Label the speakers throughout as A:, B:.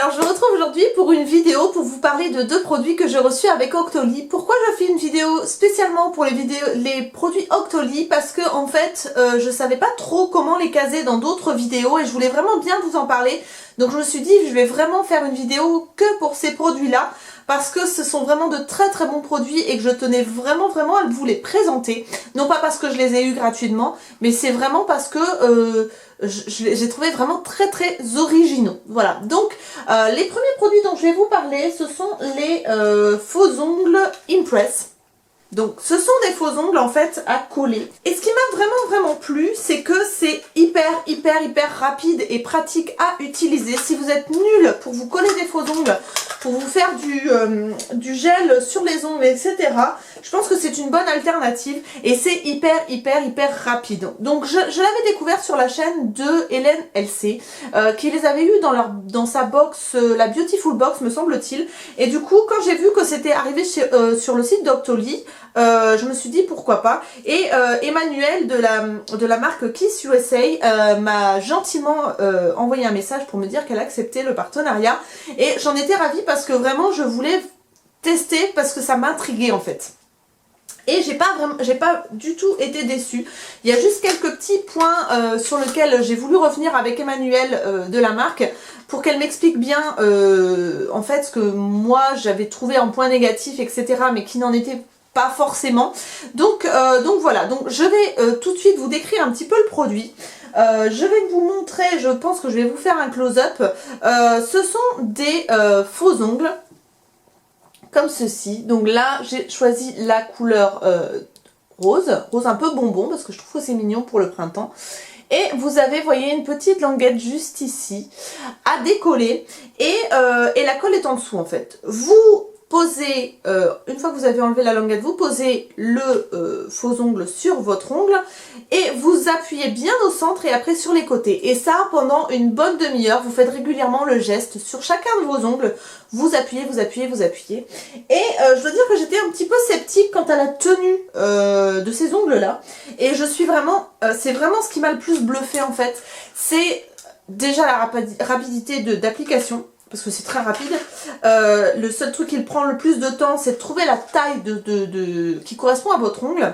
A: Alors je vous retrouve aujourd'hui pour une vidéo pour vous parler de deux produits que j'ai reçus avec Octoly. Pourquoi je fais une vidéo spécialement pour les produits Octoly? Parce que en fait je savais pas trop comment les caser dans d'autres vidéos et je voulais vraiment bien vous en parler. Donc je me suis dit je vais vraiment faire une vidéo que pour ces produits là parce que ce sont vraiment de très très bons produits et que je tenais vraiment à vous les présenter. Non pas parce que je les ai eus gratuitement, mais c'est vraiment parce que j'ai trouvé vraiment très originaux. Voilà, donc les premiers produits dont je vais vous parler, ce sont les faux ongles Impress. Donc ce sont des faux ongles en fait à coller. Et ce qui m'a vraiment plu, c'est que c'est hyper rapide et pratique à utiliser. Si vous êtes nul pour vous coller des faux ongles, pour vous faire du gel sur les ongles, etc. Je pense que c'est une bonne alternative et c'est hyper rapide. Donc je l'avais découvert sur la chaîne de Hélène LC, qui les avait eu dans sa box, la Beautiful Box me semble-t-il. Et du coup quand j'ai vu que c'était arrivé sur le site d'Octoly, je me suis dit pourquoi pas. Et Emmanuel de la marque Kiss USA m'a gentiment envoyé un message pour me dire qu'elle acceptait le partenariat. Et j'en étais ravie parce que vraiment je voulais tester parce que ça m'intriguait en fait. Et j'ai pas du tout été déçue. Il y a juste quelques petits points sur lesquels j'ai voulu revenir avec Emmanuel de la marque pour qu'elle m'explique bien en fait ce que moi j'avais trouvé en point négatif, etc. mais qui n'en était pas forcément. Donc voilà, donc je vais tout de suite vous décrire un petit peu le produit. Je vais vous montrer, je pense que je vais vous faire un close-up. Ce sont des faux ongles comme ceci. Donc là j'ai choisi la couleur rose un peu bonbon parce que je trouve que c'est mignon pour le printemps. Et vous avez, voyez, une petite languette juste ici à décoller et la colle est en dessous en fait. Vous posez, une fois que vous avez enlevé la languette, vous posez le faux ongle sur votre ongle et vous appuyez bien au centre et après sur les côtés. Et ça pendant une bonne demi-heure, vous faites régulièrement le geste sur chacun de vos ongles. Vous appuyez. Et je dois dire que j'étais un petit peu sceptique quant à la tenue de ces ongles là. Et je suis vraiment, c'est vraiment ce qui m'a le plus bluffé en fait. C'est déjà la rapidité d'application. Parce que c'est très rapide. Le seul truc qui prend le plus de temps, c'est de trouver la taille qui correspond à votre ongle.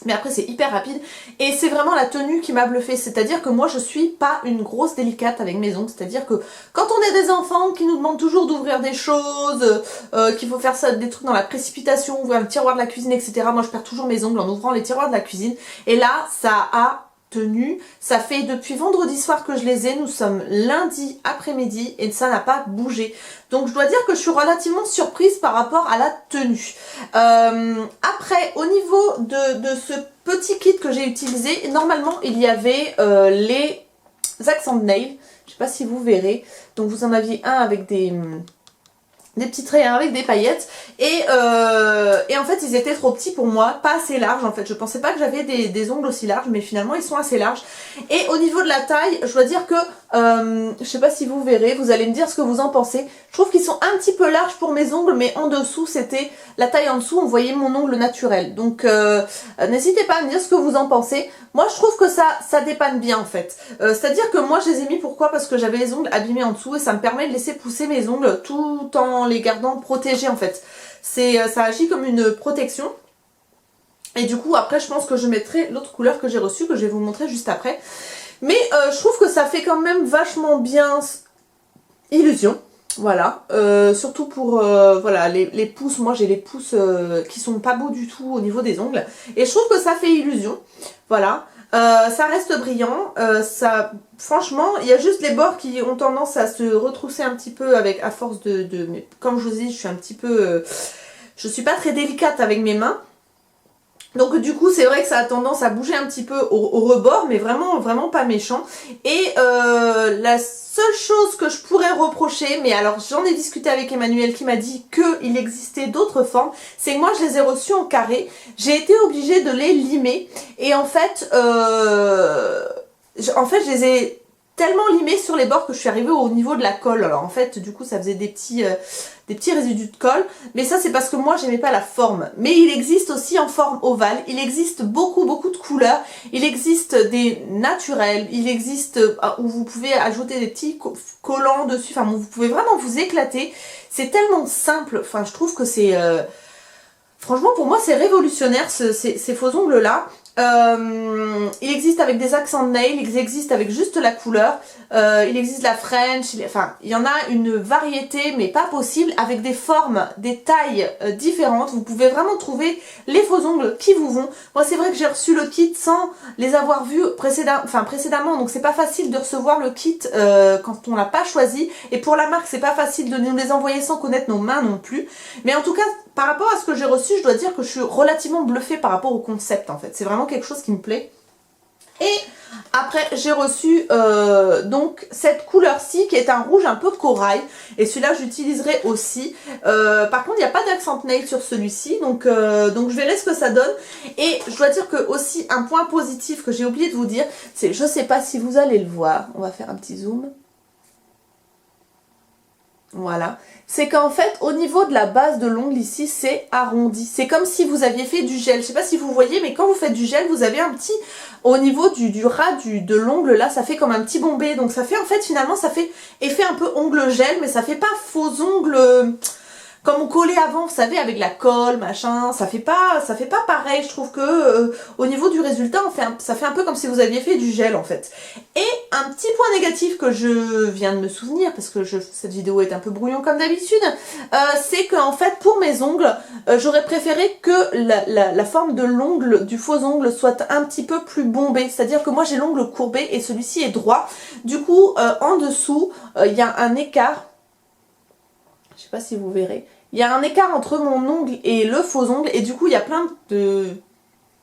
A: Mais après c'est hyper rapide. Et c'est vraiment la tenue qui m'a bluffé. C'est-à-dire que moi je suis pas une grosse délicate avec mes ongles. C'est-à-dire que quand on est des enfants qui nous demandent toujours d'ouvrir des choses, qu'il faut faire ça, des trucs dans la précipitation, ouvrir le tiroir de la cuisine, etc. Moi je perds toujours mes ongles en ouvrant les tiroirs de la cuisine. Et là ça a tenu. Ça fait depuis vendredi soir que je les ai, nous sommes lundi après-midi et ça n'a pas bougé. Donc je dois dire que je suis relativement surprise par rapport à la tenue. Après, au niveau de ce petit kit que j'ai utilisé, normalement il y avait les accent nail. Je sais pas si vous verrez. Donc vous en aviez un avec des petits traits avec des paillettes et en fait ils étaient trop petits pour moi, pas assez larges en fait. Je pensais pas que j'avais des ongles aussi larges mais finalement ils sont assez larges. Et au niveau de la taille, je dois dire que je sais pas si vous verrez, vous allez me dire ce que vous en pensez. Je trouve qu'ils sont un petit peu larges pour mes ongles, mais en dessous c'était la taille en dessous, on voyait mon ongle naturel. Donc n'hésitez pas à me dire ce que vous en pensez. Moi je trouve que ça dépanne bien en fait. C'est à dire que moi je les ai mis, pourquoi? Parce que j'avais les ongles abîmés en dessous et ça me permet de laisser pousser mes ongles tout en les gardant protégés en fait. Ça agit comme une protection. Et du coup après je pense que je mettrai l'autre couleur que j'ai reçue, que je vais vous montrer juste après. Mais je trouve que ça fait quand même vachement bien illusion. Voilà, surtout pour voilà, les pouces. Moi j'ai les pouces qui sont pas beaux du tout au niveau des ongles. Et je trouve que ça fait illusion. Voilà. Ça reste brillant, franchement il y a juste les bords qui ont tendance à se retrousser un petit peu à force mais comme je vous dis, je suis un petit peu, je suis pas très délicate avec mes mains. Donc du coup c'est vrai que ça a tendance à bouger un petit peu au rebord, mais vraiment pas méchant. Et la seule chose que je pourrais reprocher, mais alors j'en ai discuté avec Emmanuel qui m'a dit qu'il existait d'autres formes, c'est que moi je les ai reçus en carré. J'ai été obligée de les limer et en fait je les ai tellement limé sur les bords que je suis arrivée au niveau de la colle. Alors en fait, du coup, ça faisait des petits résidus de colle. Mais ça, c'est parce que moi, j'aimais pas la forme. Mais il existe aussi en forme ovale. Il existe beaucoup de couleurs. Il existe des naturels. Il existe où vous pouvez ajouter des petits collants dessus. Enfin, vous pouvez vraiment vous éclater. C'est tellement simple. Enfin, je trouve que c'est... franchement, pour moi, c'est révolutionnaire, ces faux ongles-là. Il existe avec des accents de nail, il existe avec juste la couleur, il existe la French, enfin il y en a une variété mais pas possible, avec des formes, des tailles différentes. Vous pouvez vraiment trouver les faux ongles qui vous vont. Moi c'est vrai que j'ai reçu le kit sans les avoir vus précédemment, donc c'est pas facile de recevoir le kit quand on l'a pas choisi, et pour la marque c'est pas facile de nous les envoyer sans connaître nos mains non plus. Mais en tout cas, par rapport à ce que j'ai reçu, je dois dire que je suis relativement bluffée par rapport au concept en fait. C'est vraiment quelque chose qui me plaît. Et après j'ai reçu donc cette couleur-ci qui est un rouge un peu corail. Et celui-là j'utiliserai aussi. Par contre il n'y a pas d'accent nail sur celui-ci. Donc je verrai ce que ça donne. Et je dois dire que aussi un point positif que j'ai oublié de vous dire, c'est, je sais pas si vous allez le voir. On va faire un petit zoom. Voilà, c'est qu'en fait au niveau de la base de l'ongle ici c'est arrondi, c'est comme si vous aviez fait du gel. Je sais pas si vous voyez, mais quand vous faites du gel vous avez un petit, au niveau du ras de l'ongle là, ça fait comme un petit bombé. Donc ça fait en fait finalement ça fait effet un peu ongle gel, mais ça fait pas faux ongles comme on collait avant, vous savez, avec la colle, machin. Ça fait pas pareil. Je trouve que au niveau du résultat, ça fait un peu comme si vous aviez fait du gel en fait. Et un petit point négatif que je viens de me souvenir, parce que cette vidéo est un peu brouillon comme d'habitude, c'est qu'en fait pour mes ongles, j'aurais préféré que la forme de l'ongle, du faux ongle, soit un petit peu plus bombée. C'est-à-dire que moi j'ai l'ongle courbé et celui-ci est droit. Du coup, en dessous, il y a un écart. Je sais pas si vous verrez. Il y a un écart entre mon ongle et le faux ongle, et du coup il y a plein de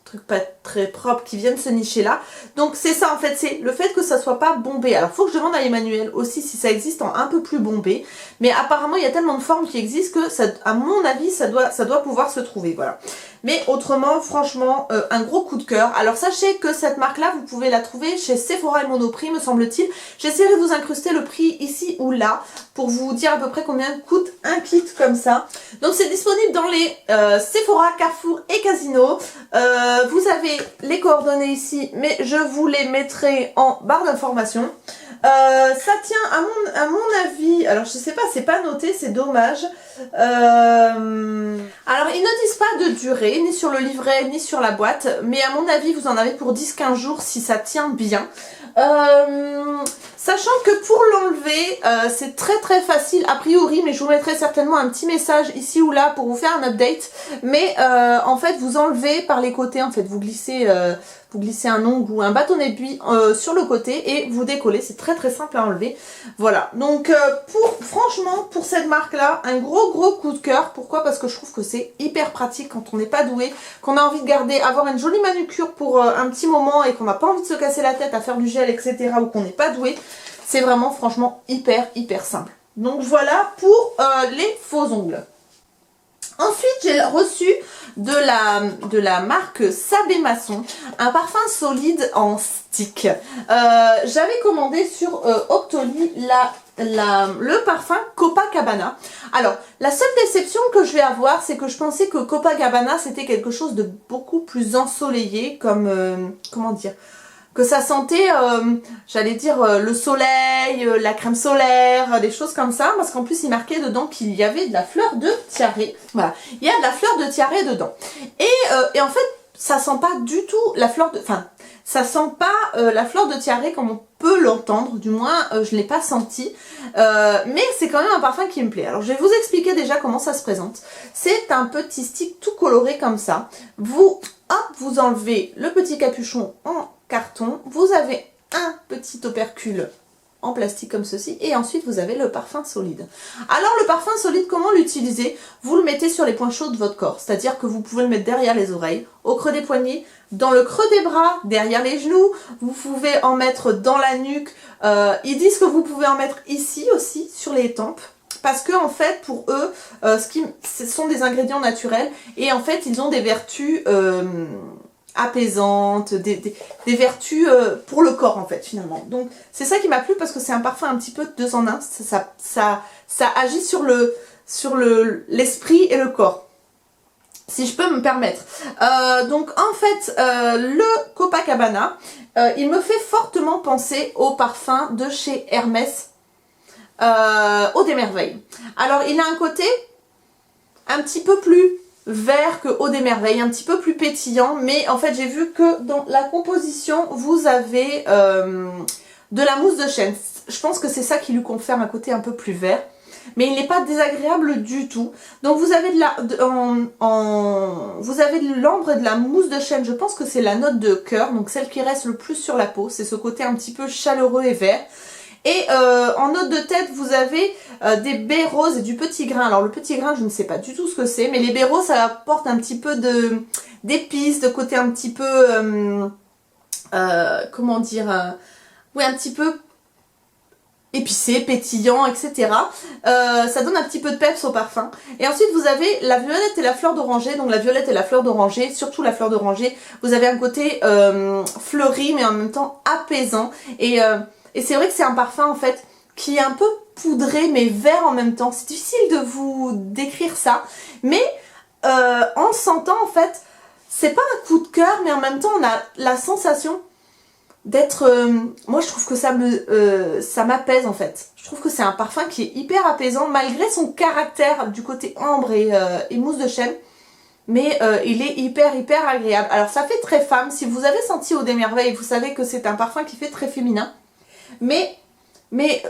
A: trucs pas très propres qui viennent se nicher là. Donc c'est ça en fait, c'est le fait que ça soit pas bombé. Alors faut que je demande à Emmanuel aussi si ça existe en un peu plus bombé, mais apparemment il y a tellement de formes qui existent que ça, à mon avis ça doit pouvoir se trouver, voilà. Mais autrement, franchement, un gros coup de cœur. Alors sachez que cette marque-là, vous pouvez la trouver chez Sephora et Monoprix, me semble-t-il. J'essaierai de vous incruster le prix ici ou là pour vous dire à peu près combien coûte un kit comme ça. Donc c'est disponible dans les Sephora, Carrefour et Casino. Vous avez les coordonnées ici, mais je vous les mettrai en barre d'informations. Ça tient à mon avis, alors je sais pas, c'est pas noté, c'est dommage. Alors ils ne disent pas de durée, ni sur le livret, ni sur la boîte, mais à mon avis vous en avez pour 10-15 jours si ça tient bien. Sachant que pour l'enlever, c'est très facile a priori, mais je vous mettrai certainement un petit message ici ou là pour vous faire un update. Mais en fait vous enlevez par les côtés, en fait vous glissez un ongle ou un bâtonnet de buis sur le côté et vous décollez. C'est très simple à enlever. Voilà, donc franchement pour cette marque là, un gros coup de cœur. Pourquoi? Parce que je trouve que c'est hyper pratique quand on n'est pas doué, qu'on a envie de garder, avoir une jolie manucure pour un petit moment et qu'on n'a pas envie de se casser la tête à faire du gel, etc. ou qu'on n'est pas doué. C'est vraiment franchement hyper simple. Donc voilà pour les faux ongles. Ensuite, j'ai reçu de la marque Sabé Mason un parfum solide en stick. J'avais commandé sur Octoly le parfum Copacabana. Alors, la seule déception que je vais avoir, c'est que je pensais que Copacabana c'était quelque chose de beaucoup plus ensoleillé, comme comment dire, que ça sentait, j'allais dire, le soleil, la crème solaire, des choses comme ça, parce qu'en plus il marquait dedans qu'il y avait de la fleur de tiare. Voilà, il y a de la fleur de tiare dedans. Et en fait, ça sent pas du tout la fleur de... Enfin, ça sent pas la fleur de tiare comme on peut l'entendre, du moins je l'ai pas senti, mais c'est quand même un parfum qui me plaît. Alors je vais vous expliquer déjà comment ça se présente. C'est un petit stick tout coloré comme ça. Vous enlevez le petit capuchon en carton, vous avez un petit opercule en plastique comme ceci, et ensuite vous avez le parfum solide. Alors le parfum solide, comment l'utiliser? Vous le mettez sur les points chauds de votre corps, c'est-à-dire que vous pouvez le mettre derrière les oreilles, au creux des poignets, dans le creux des bras, derrière les genoux, vous pouvez en mettre dans la nuque, ils disent que vous pouvez en mettre ici aussi, sur les tempes, parce que en fait pour eux, ce sont des ingrédients naturels, et en fait ils ont des vertus apaisantes, des vertus pour le corps en fait finalement. Donc c'est ça qui m'a plu parce que c'est un parfum un petit peu 2 en 1, ça agit sur l'esprit et le corps. Si je peux me permettre. Donc en fait, le Copacabana, il me fait fortement penser au parfum de chez Hermès, Eau des Merveilles. Alors il a un côté un petit peu plus vert que Eau des Merveilles, un petit peu plus pétillant, mais en fait j'ai vu que dans la composition vous avez de la mousse de chêne. Je pense que c'est ça qui lui confère un côté un peu plus vert. Mais il n'est pas désagréable du tout. Donc vous avez de l'ambre et de la mousse de chêne. Je pense que c'est la note de cœur, donc celle qui reste le plus sur la peau. C'est ce côté un petit peu chaleureux et vert. Et en note de tête, vous avez des baies roses et du petit grain. Alors le petit grain, je ne sais pas du tout ce que c'est, mais les baies roses, ça apporte un petit peu d'épices, de côté un petit peu, comment dire, oui, un petit peu épicé, pétillant, etc. Ça donne un petit peu de peps au parfum. Et ensuite vous avez la violette et la fleur d'oranger. Donc la violette et la fleur d'oranger, surtout la fleur d'oranger, vous avez un côté fleuri mais en même temps apaisant. Et c'est vrai que c'est un parfum en fait qui est un peu poudré mais vert en même temps. C'est difficile de vous décrire ça. Mais en le sentant en fait, c'est pas un coup de cœur mais en même temps on a la sensation d'être... moi je trouve que ça m'apaise en fait. Je trouve que c'est un parfum qui est hyper apaisant malgré son caractère du côté ambre et mousse de chêne. Mais il est hyper agréable. Alors ça fait très femme. Si vous avez senti Eau des Merveilles, vous savez que c'est un parfum qui fait très féminin. Mais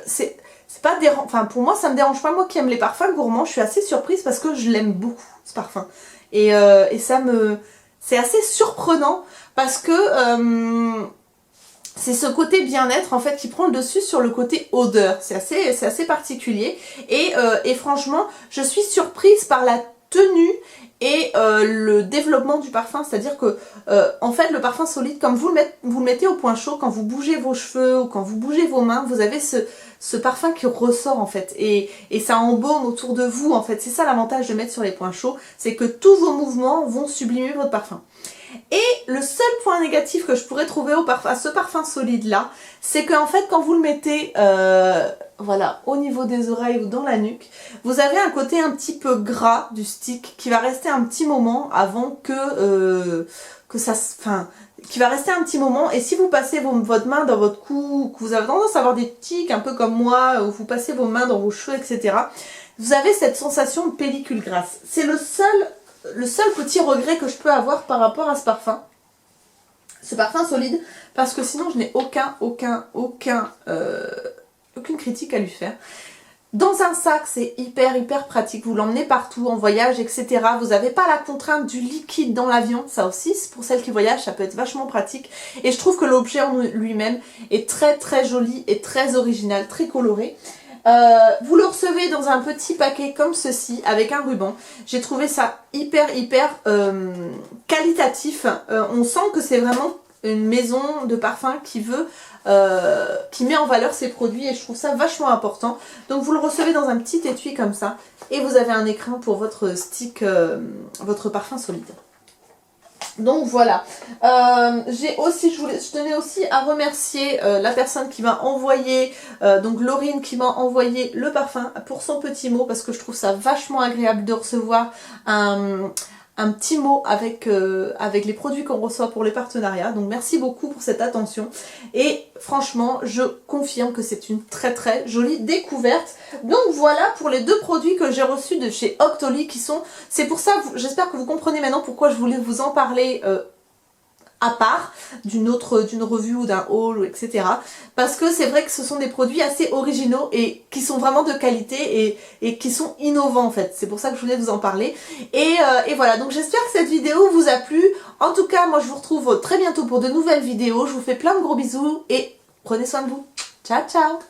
A: c'est pas dérangeant. Enfin pour moi ça me dérange pas. Moi qui aime les parfums gourmands, je suis assez surprise parce que je l'aime beaucoup ce parfum. Et c'est assez surprenant parce que... c'est ce côté bien-être en fait qui prend le dessus sur le côté odeur. C'est assez particulier. Et franchement, je suis surprise par la tenue et le développement du parfum. C'est-à-dire que en fait le parfum solide, comme vous le mettez au point chaud, quand vous bougez vos cheveux ou quand vous bougez vos mains, vous avez ce parfum qui ressort en fait. Et ça embaume autour de vous en fait. C'est ça l'avantage de mettre sur les points chauds. C'est que tous vos mouvements vont sublimer votre parfum. Et le seul point négatif que je pourrais trouver à ce parfum solide là, c'est qu'en fait quand vous le mettez voilà, au niveau des oreilles ou dans la nuque, vous avez un côté un petit peu gras du stick qui va rester un petit moment avant que ça se... Enfin, qui va rester un petit moment. Et si vous passez votre main dans votre cou, que vous avez tendance à avoir des tics un peu comme moi, où vous passez vos mains dans vos cheveux, etc., vous avez cette sensation de pellicule grasse. C'est le seul petit regret que je peux avoir par rapport à ce parfum solide, parce que sinon je n'ai aucune critique à lui faire. Dans un sac, c'est hyper pratique, vous l'emmenez partout, en voyage, etc. Vous n'avez pas la contrainte du liquide dans l'avion, ça aussi, pour celles qui voyagent, ça peut être vachement pratique. Et je trouve que l'objet en lui-même est très joli et très original, très coloré. Vous le recevez dans un petit paquet comme ceci avec un ruban. J'ai trouvé ça hyper qualitatif. On sent que c'est vraiment une maison de parfum qui met en valeur ses produits et je trouve ça vachement important. Donc vous le recevez dans un petit étui comme ça et vous avez un écrin pour votre stick, votre parfum solide. Donc voilà, je tenais aussi à remercier la personne qui m'a envoyé, donc Laurine qui m'a envoyé le parfum pour son petit mot, parce que je trouve ça vachement agréable de recevoir un petit mot avec les produits qu'on reçoit pour les partenariats. Donc merci beaucoup pour cette attention et franchement je confirme que c'est une très jolie découverte. Donc voilà pour les 2 produits que j'ai reçus de chez Octoly qui sont... C'est pour ça, j'espère que vous comprenez maintenant pourquoi je voulais vous en parler à part d'une revue ou d'un haul, etc. Parce que c'est vrai que ce sont des produits assez originaux et qui sont vraiment de qualité et qui sont innovants en fait. C'est pour ça que je voulais vous en parler. Et voilà, donc j'espère que cette vidéo vous a plu. En tout cas, moi je vous retrouve très bientôt pour de nouvelles vidéos. Je vous fais plein de gros bisous et prenez soin de vous. Ciao ciao.